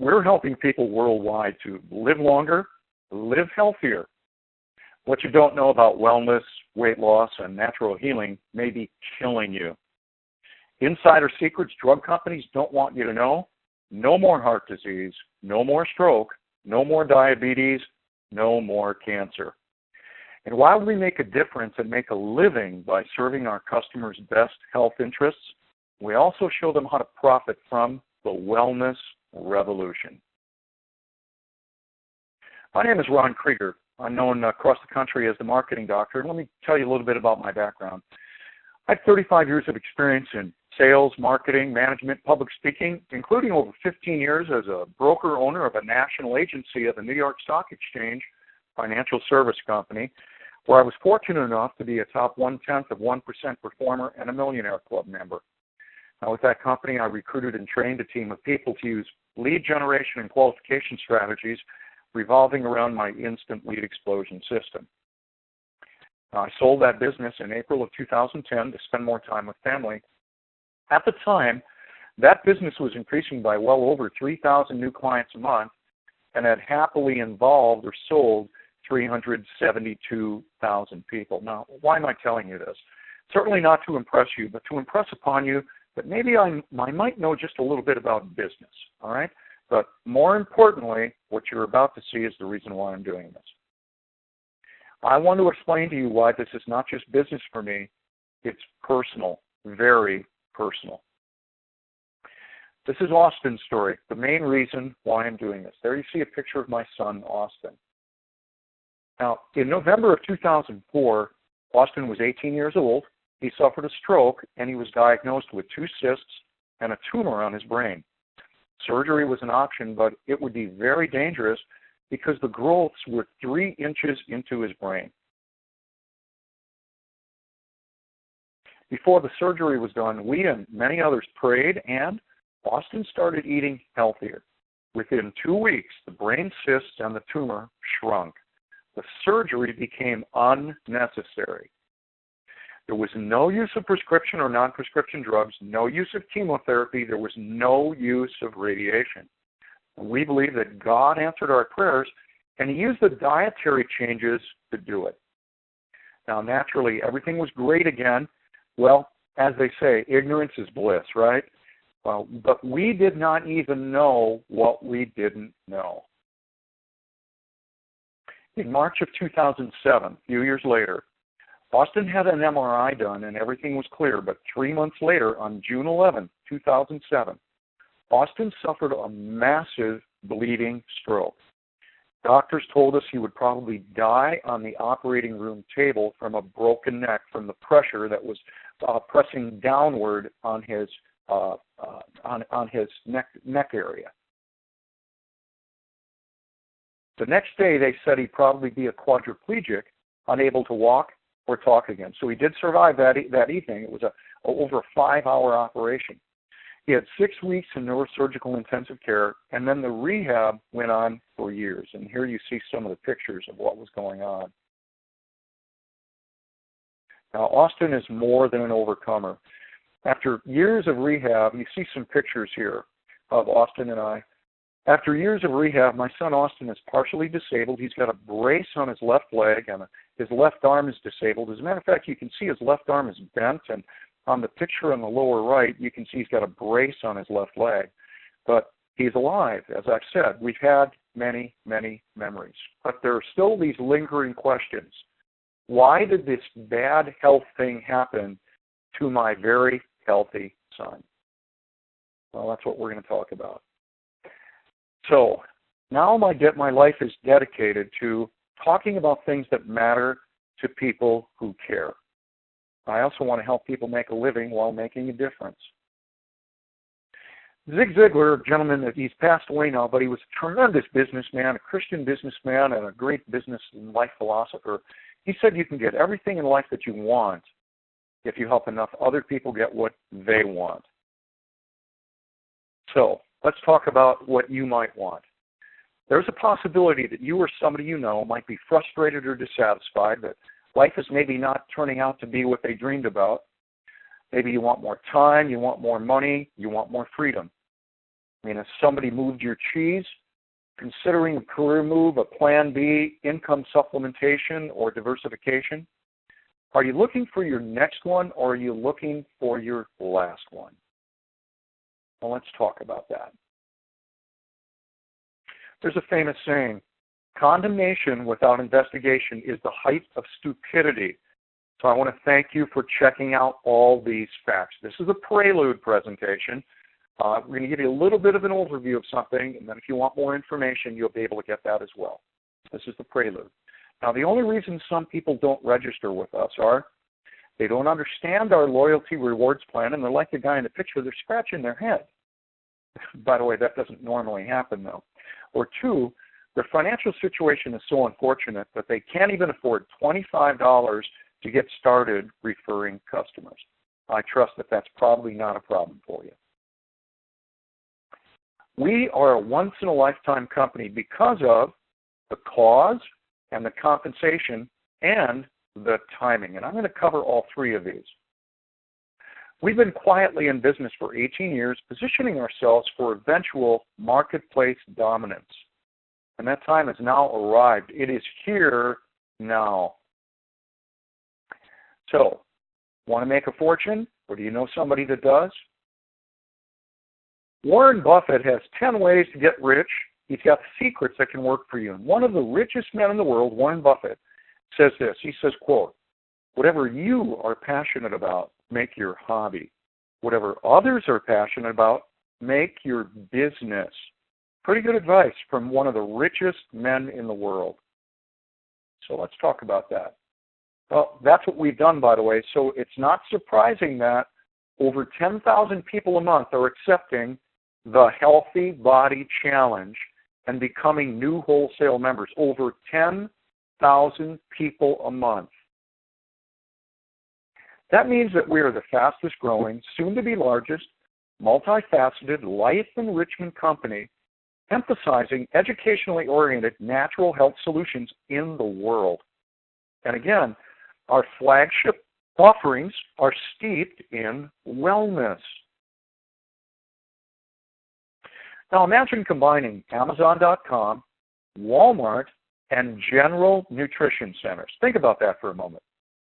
We're helping people worldwide to live longer, live healthier. What you don't know about wellness, weight loss, and natural healing may be killing you. Insider secrets drug companies don't want you to know. No more heart disease, no more stroke, no more diabetes, no more cancer. And while we make a difference and make a living by serving our customers' best health interests, we also show them how to profit from the wellness revolution. My name is Ron Krieger. I'm known across the country as the marketing doctor. And let me tell you a little bit about my background. I have 35 years of experience in sales, marketing, management, public speaking, including over 15 years as a broker owner of a national agency of the New York Stock Exchange financial service company, where I was fortunate enough to be a top 0.1% performer and a Millionaire Club member. Now, with that company, I recruited and trained a team of people to use lead generation and qualification strategies revolving around my instant lead explosion system. I sold that business in April of 2010 to spend more time with family. At the time, that business was increasing by well over 3,000 new clients a month and had happily involved or sold 372,000 people. Now, why am I telling you this? Certainly not to impress you, but to impress upon you that maybe I might know just a little bit about business, all right? But more importantly, what you're about to see is the reason why I'm doing this. I want to explain to you why this is not just business for me. It's personal, very personal. This is Austin's story, the main reason why I'm doing this. There you see a picture of my son, Austin. Now, in November of 2004, Austin was 18 years old. He suffered a stroke, and he was diagnosed with 2 cysts and a tumor on his brain. Surgery was an option, but it would be very dangerous because the growths were 3 inches into his brain. Before the surgery was done, we and many others prayed, and Austin started eating healthier. Within 2 weeks, the brain cysts and the tumor shrunk. The surgery became unnecessary. There was no use of prescription or non-prescription drugs, no use of chemotherapy, there was no use of radiation. We believe that God answered our prayers, and He used the dietary changes to do it. Now, naturally, everything was great again. Well, as they say, ignorance is bliss, right? But we did not even know what we didn't know. In March of 2007, a few years later, Austin had an MRI done and everything was clear, but 3 months later, on June 11, 2007, Austin suffered a massive bleeding stroke. Doctors told us he would probably die on the operating room table from a broken neck from the pressure that was pressing downward on his neck area. The next day, they said he'd probably be a quadriplegic, unable to walk or talk again. So he did survive that evening. It was over a 5-hour operation. He had 6 weeks in neurosurgical intensive care, and then the rehab went on for years. And here you see some of the pictures of what was going on. Now, Austin is more than an overcomer. After years of rehab, you see some pictures here of Austin and I. After years of rehab, my son Austin is partially disabled. He's got a brace on his left leg, and his left arm is disabled. As a matter of fact, you can see his left arm is bent, and on the picture on the lower right, you can see he's got a brace on his left leg. But he's alive, as I've said. We've had many, many memories. But there are still these lingering questions. Why did this bad health thing happen to my very healthy son? Well, that's what we're going to talk about. So now my life is dedicated to talking about things that matter to people who care. I also want to help people make a living while making a difference. Zig Ziglar, a gentleman, he's passed away now, but he was a tremendous businessman, a Christian businessman, and a great business and life philosopher. He said you can get everything in life that you want if you help enough other people get what they want. So let's talk about what you might want. There's a possibility that you or somebody you know might be frustrated or dissatisfied, that life is maybe not turning out to be what they dreamed about. Maybe you want more time, you want more money, you want more freedom. I mean, has somebody moved your cheese? Considering a career move, a plan B, income supplementation, or diversification? Are you looking for your next one, or are you looking for your last one? Well, let's talk about that. There's a famous saying, condemnation without investigation is the height of stupidity. So I want to thank you for checking out all these facts. This is a Prelude presentation. We're going to give you a little bit of an overview of something, and then if you want more information, you'll be able to get that as well. This is the Prelude. Now, the only reason some people don't register with us are they don't understand our loyalty rewards plan, and they're like the guy in the picture, they're scratching their head. By the way, that doesn't normally happen, though. Or two, their financial situation is so unfortunate that they can't even afford $25 to get started referring customers. I trust that that's probably not a problem for you. We are a once-in-a-lifetime company because of the cause and the compensation and the timing. And I'm going to cover all three of these. We've been quietly in business for 18 years, positioning ourselves for eventual marketplace dominance. And that time has now arrived. It is here now. So, want to make a fortune? Or do you know somebody that does? Warren Buffett has 10 ways to get rich. He's got secrets that can work for you. And one of the richest men in the world, Warren Buffett, says this. He says, quote, whatever you are passionate about, make your hobby. Whatever others are passionate about, make your business. Pretty good advice from one of the richest men in the world. So let's talk about that. Well, that's what we've done, by the way. So it's not surprising that over 10,000 people a month are accepting the Healthy Body Challenge and becoming new wholesale members. Over 10,000 people a month. That means that we are the fastest growing, soon to be largest, multifaceted life enrichment company emphasizing educationally oriented natural health solutions in the world. And again, our flagship offerings are steeped in wellness. Now imagine combining Amazon.com, Walmart, and general nutrition centers. Think about that for a moment,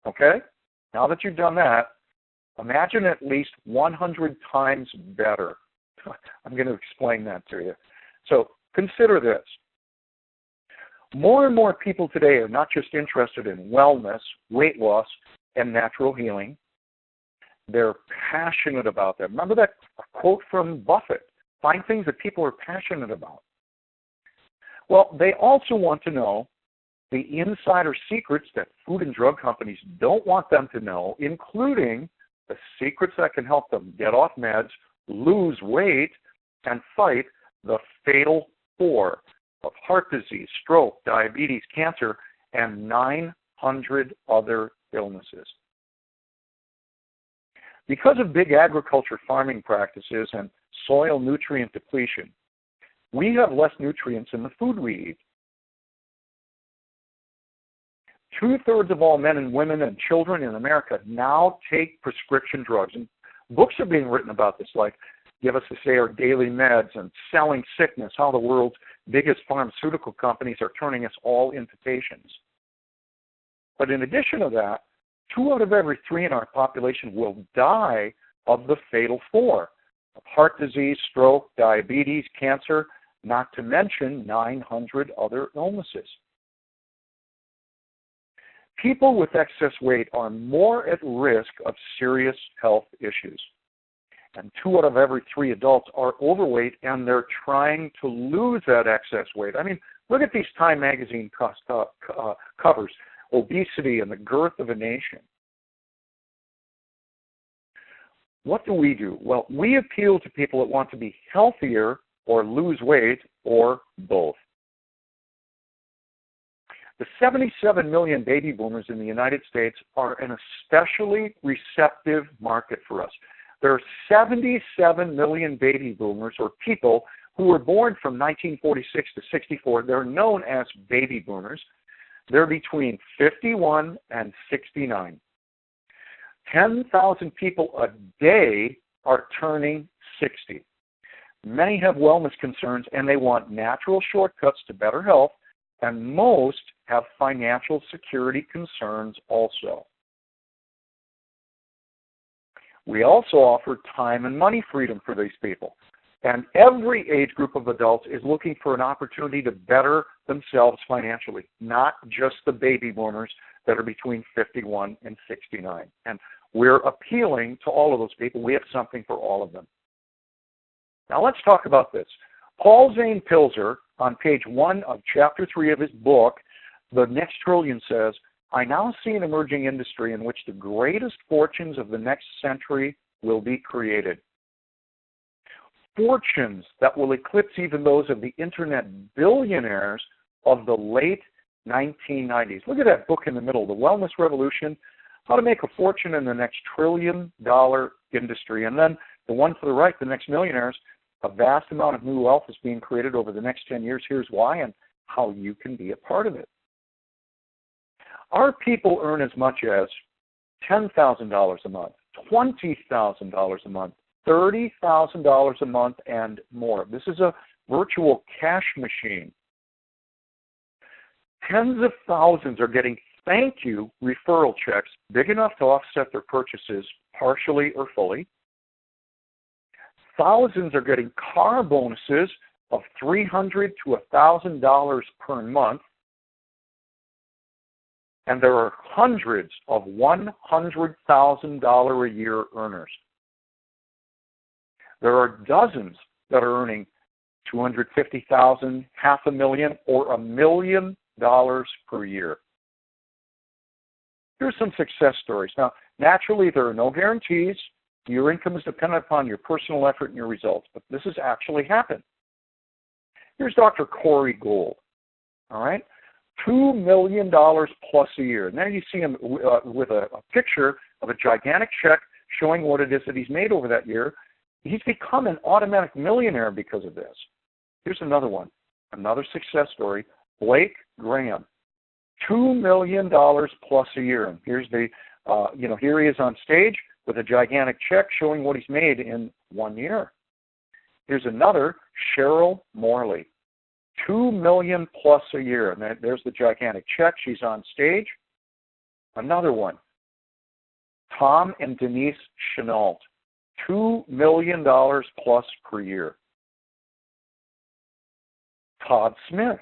okay? Now that you've done that, imagine at least 100 times better. I'm going to explain that to you. So consider this. More and more people today are not just interested in wellness, weight loss, and natural healing. They're passionate about them. Remember that quote from Buffett? Find things that people are passionate about. Well, they also want to know the insider secrets that food and drug companies don't want them to know, including the secrets that can help them get off meds, lose weight, and fight the fatal four of heart disease, stroke, diabetes, cancer, and 900 other illnesses. Because of big agriculture farming practices and soil nutrient depletion, we have less nutrients in the food we eat. 2/3 of all men and women and children in America now take prescription drugs. And books are being written about this, like Give Us to Say Our Daily Meds and Selling Sickness, how the world's biggest pharmaceutical companies are turning us all into patients. But in addition to that, 2 out of every 3 in our population will die of the fatal 4, of heart disease, stroke, diabetes, cancer, not to mention 900 other illnesses. People with excess weight are more at risk of serious health issues. And 2 out of every 3 adults are overweight, and they're trying to lose that excess weight. I mean, look at these Time magazine covers, obesity and the girth of a nation. What do? Well, we appeal to people that want to be healthier or lose weight or both. The 77 million baby boomers in the United States are an especially receptive market for us. There are 77 million baby boomers, or people who were born from 1946 to 64. They're known as baby boomers. They're between 51 and 69. 10,000 people a day are turning 60. Many have wellness concerns, and they want natural shortcuts to better health, and most have financial security concerns also. We also offer time and money freedom for these people. And every age group of adults is looking for an opportunity to better themselves financially, not just the baby boomers that are between 51 and 69. And we're appealing to all of those people. We have something for all of them. Now let's talk about this. Paul Zane Pilzer, on page 1 of chapter 3 of his book, The Next Trillion, says, I now see an emerging industry in which the greatest fortunes of the next century will be created. Fortunes that will eclipse even those of the internet billionaires of the late 1990s. Look at that book in the middle, The Wellness Revolution, How to Make a Fortune in the Next Trillion-Dollar Industry. And then the one to the right, The Next Millionaires, a vast amount of new wealth is being created over the next 10 years. Here's why and how you can be a part of it. Our people earn as much as $10,000 a month, $20,000 a month, $30,000 a month, and more. This is a virtual cash machine. Tens of thousands are getting thank you referral checks big enough to offset their purchases partially or fully. Thousands are getting car bonuses of $300 to $1,000 per month. And there are hundreds of $100,000 a year earners. There are dozens that are earning $250,000, $500,000, or $1 million per year. Here's some success stories. Now, naturally, there are no guarantees. Your income is dependent upon your personal effort and your results, but this has actually happened. Here's Dr. Corey Gould, all right? $2 million plus a year. And there you see him with a picture of a gigantic check showing what it is that he's made over that year. He's become an automatic millionaire because of this. Here's another one, another success story. Blake Graham, $2 million plus a year. And here's the, here he is on stage with a gigantic check showing what he's made in 1 year. Here's another, Cheryl Morley, $2 million plus a year. And there's the gigantic check. She's on stage. Another one, Tom and Denise Chenault, $2 million plus per year. Todd Smith,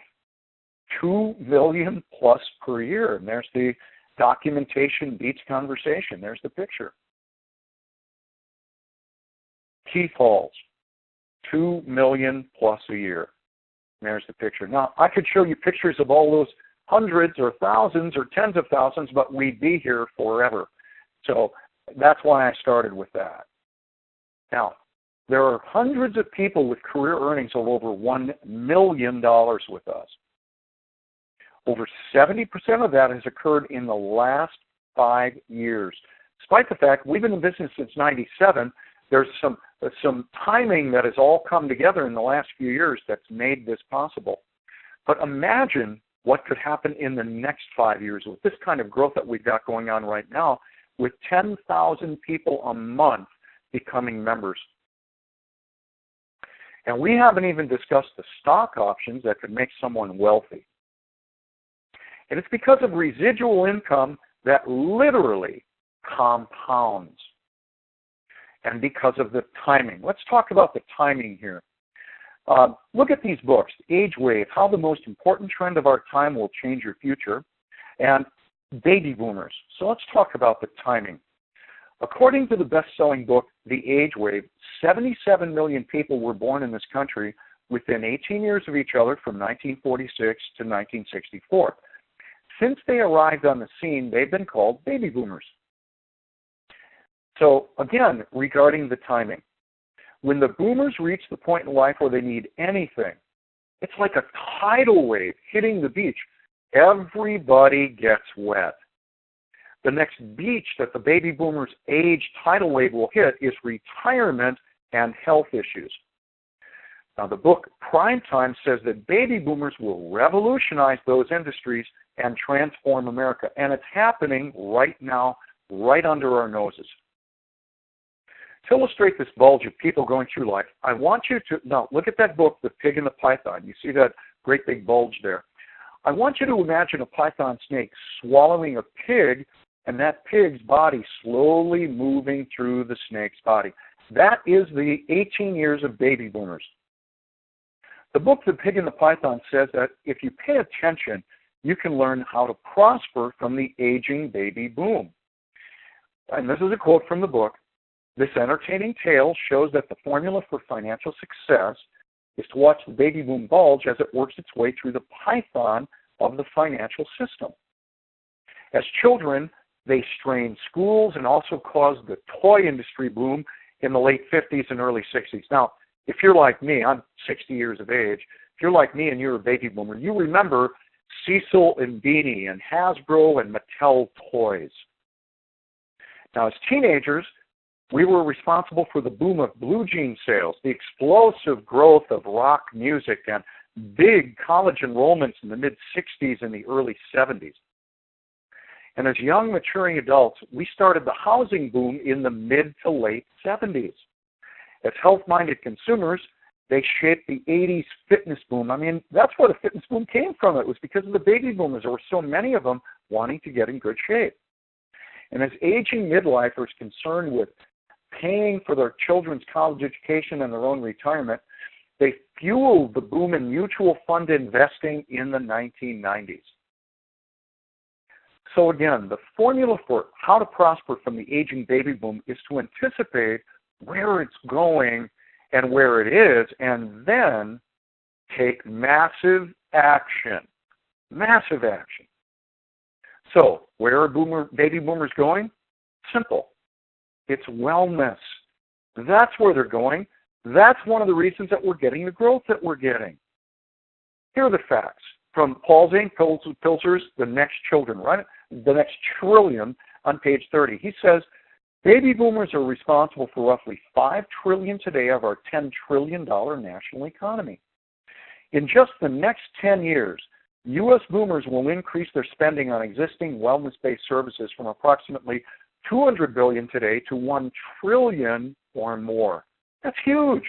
$2 million plus per year. And there's the documentation beats conversation. There's the picture. Keith Halls, $2 million plus a year. And there's the picture. Now, I could show you pictures of all those hundreds or thousands or tens of thousands, but we'd be here forever. So that's why I started with that. Now, there are hundreds of people with career earnings of over $1 million with us. Over 70% of that has occurred in the last 5 years. Despite the fact we've been in business since '97, there's some timing that has all come together in the last few years that's made this possible. But imagine what could happen in the next 5 years with this kind of growth that we've got going on right now, with 10,000 people a month becoming members. And we haven't even discussed the stock options that could make someone wealthy. And it's because of residual income that literally compounds. And because of the timing. Let's talk about the timing here. Look at these books, Age Wave, How the Most Important Trend of Our Time Will Change Your Future, and Baby Boomers. So let's talk about the timing. According to the best-selling book, The Age Wave, 77 million people were born in this country within 18 years of each other from 1946 to 1964. Since they arrived on the scene, they've been called baby boomers. So again, regarding the timing, when the boomers reach the point in life where they need anything, it's like a tidal wave hitting the beach. Everybody gets wet. The next beach that the baby boomers' age tidal wave will hit is retirement and health issues. Now, the book Prime Time says that baby boomers will revolutionize those industries and transform America. And it's happening right now, right under our noses. To illustrate this bulge of people going through life, I want you to, now look at that book, The Pig and the Python. You see that great big bulge there. I want you to imagine a python snake swallowing a pig and that pig's body slowly moving through the snake's body. That is the 18 years of baby boomers. The book, The Pig and the Python, says that if you pay attention, you can learn how to prosper from the aging baby boom. And this is a quote from the book. This entertaining tale shows that the formula for financial success is to watch the baby boom bulge as it works its way through the python of the financial system. As children, they strained schools and also caused the toy industry boom in the late 50s and early 60s. Now, if you're like me, I'm 60 years of age, if you're like me and you're a baby boomer, you remember Cecil and Beanie and Hasbro and Mattel toys. Now, as teenagers, we were responsible for the boom of blue jean sales, the explosive growth of rock music, and big college enrollments in the mid-60s and the early 70s. And as young, maturing adults, we started the housing boom in the mid to late 70s. As health-minded consumers, they shaped the 80s fitness boom. I mean, that's where the fitness boom came from. It was because of the baby boomers. There were so many of them wanting to get in good shape. And as aging midlifers concerned with paying for their children's college education and their own retirement, they fueled the boom in mutual fund investing in the 1990s. So again, the formula for how to prosper from the aging baby boom is to anticipate where it's going and where it is, and then take massive action. Massive action. So, where are baby boomers going? Simple. It's wellness. That's where they're going. That's one of the reasons that we're getting the growth that we're getting. Here are the facts from Paul Zane Pilzer's The Next Children, right? The Next Trillion on page 30. He says, baby boomers are responsible for roughly $5 trillion today of our $10 trillion national economy. In just the next 10 years, U.S. boomers will increase their spending on existing wellness-based services from approximately $200 billion today to $1 trillion or more. That's huge.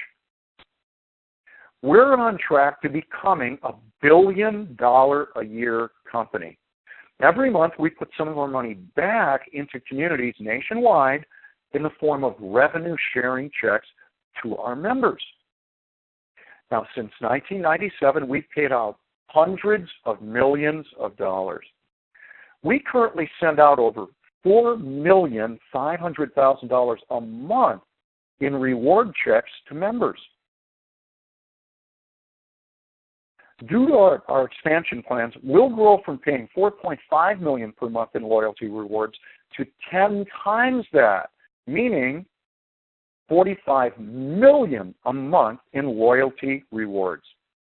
We're on track to becoming a $1 billion a year company. Every month, we put some of our money back into communities nationwide in the form of revenue-sharing checks to our members. Now, since 1997, we've paid out hundreds of millions of dollars. We currently send out over $4,500,000 a month in reward checks to members. Due to our expansion plans, we'll grow from paying $4.5 million per month in loyalty rewards to 10 times that, meaning $45 million a month in loyalty rewards.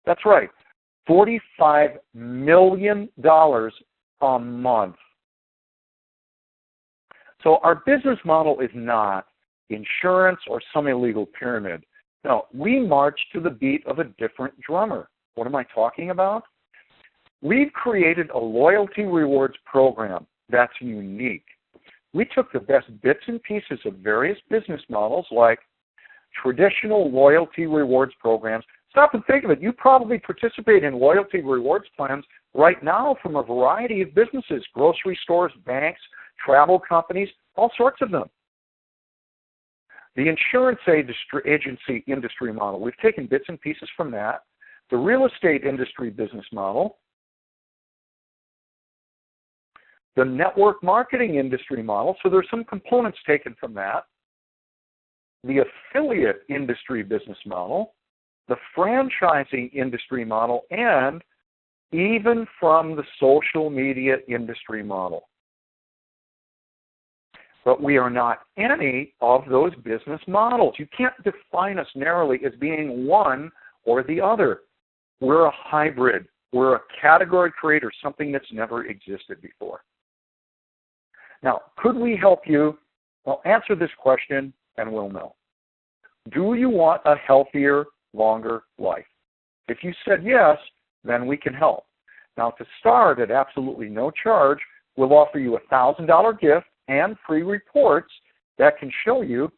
That's right, $45 million a month. So our business model is not insurance or some illegal pyramid. No, we march to the beat of a different drummer. What am I talking about? We've created a loyalty rewards program that's unique. We took the best bits and pieces of various business models like traditional loyalty rewards programs. Stop and think of it. You probably participate in loyalty rewards plans right now from a variety of businesses, grocery stores, banks, travel companies, all sorts of them. The insurance agency industry model, we've taken bits and pieces from that. The real estate industry business model, the network marketing industry model, so there's some components taken from that, the affiliate industry business model, the franchising industry model, and even from the social media industry model. But we are not any of those business models. You can't define us narrowly as being one or the other. We're a hybrid. We're a category creator, something that's never existed before. Now, could we help you? Well, answer this question and we'll know. Do you want a healthier, longer life? If you said yes, then we can help. Now, to start at absolutely no charge, we'll offer you a $1,000 gift and free reports that can show you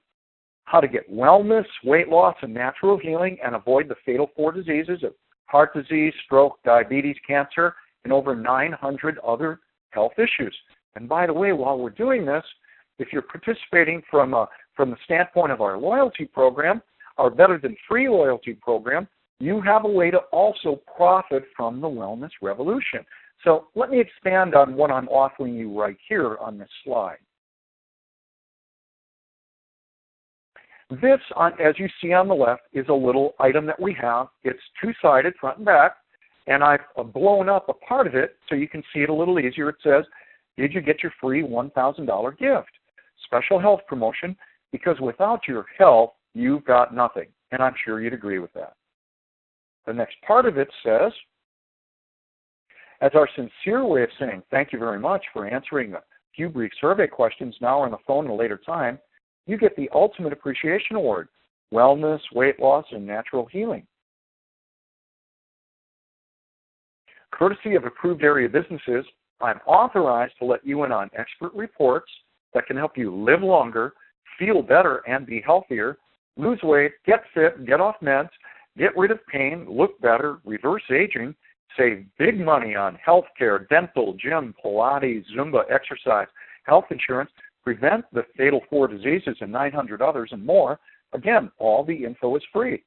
how to get wellness, weight loss, and natural healing and avoid the fatal 4 diseases of heart disease, stroke, diabetes, cancer, and over 900 other health issues. And by the way, while we're doing this, if you're participating from the standpoint of our loyalty program, our Better Than Free loyalty program, you have a way to also profit from the wellness revolution. So let me expand on what I'm offering you right here on this slide. This, as you see on the left, is a little item that we have. It's two-sided, front and back, and I've blown up a part of it so you can see it a little easier. It says, did you get your free $1,000 gift? Special health promotion, because without your health, you've got nothing. And I'm sure you'd agree with that. The next part of it says, as our sincere way of saying thank you very much for answering a few brief survey questions now or on the phone at a later time, you get the Ultimate Appreciation Award, Wellness, Weight Loss, and Natural Healing. Courtesy of approved area businesses, I'm authorized to let you in on expert reports that can help you live longer, feel better, and be healthier, lose weight, get fit, get off meds, get rid of pain, look better, reverse aging, save big money on health care, dental, gym, Pilates, Zumba, exercise, health insurance, prevent the fatal 4 diseases and 900 others and more. Again, all the info is free.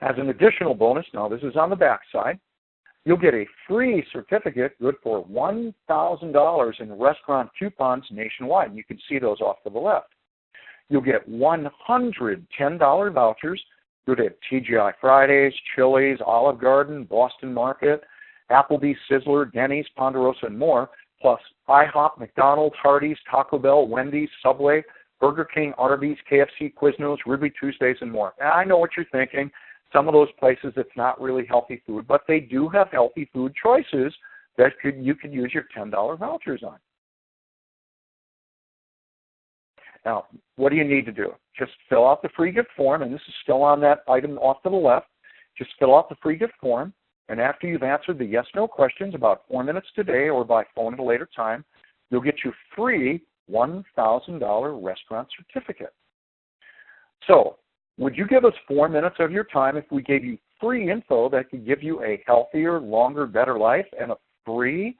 As an additional bonus, now this is on the back side, you'll get a free certificate good for $1,000 in restaurant coupons nationwide. You can see those off to the left. You'll get 100 $10 vouchers good at TGI Fridays, Chili's, Olive Garden, Boston Market, Applebee's, Sizzler, Denny's, Ponderosa, and more, plus IHOP, McDonald's, Hardee's, Taco Bell, Wendy's, Subway, Burger King, Arby's, KFC, Quiznos, Wrigley Tuesdays, and more. And I know what you're thinking. Some of those places, it's not really healthy food, but they do have healthy food choices that you could use your $10 vouchers on. Now, what do you need to do? Just fill out the free gift form, and this is still on that item off to the left. Just fill out the free gift form, and after you've answered the yes-no questions about 4 minutes today or by phone at a later time, you'll get your free $1,000 restaurant certificate. So, would you give us 4 minutes of your time if we gave you free info that could give you a healthier, longer, better life and a free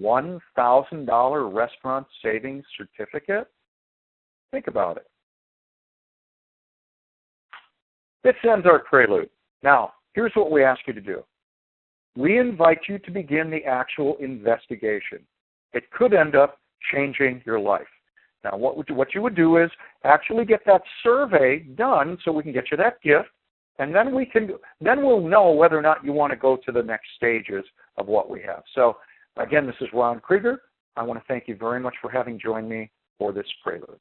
$1,000 restaurant savings certificate? Think about it. This ends our prelude. Now, here's what we ask you to do. We invite you to begin the actual investigation. It could end up changing your life. Now, what you would do is actually get that survey done so we can get you that gift, and then we'll know whether or not you want to go to the next stages of what we have. So, again, this is Ron Krieger. I want to thank you very much for having joined me for this prelude.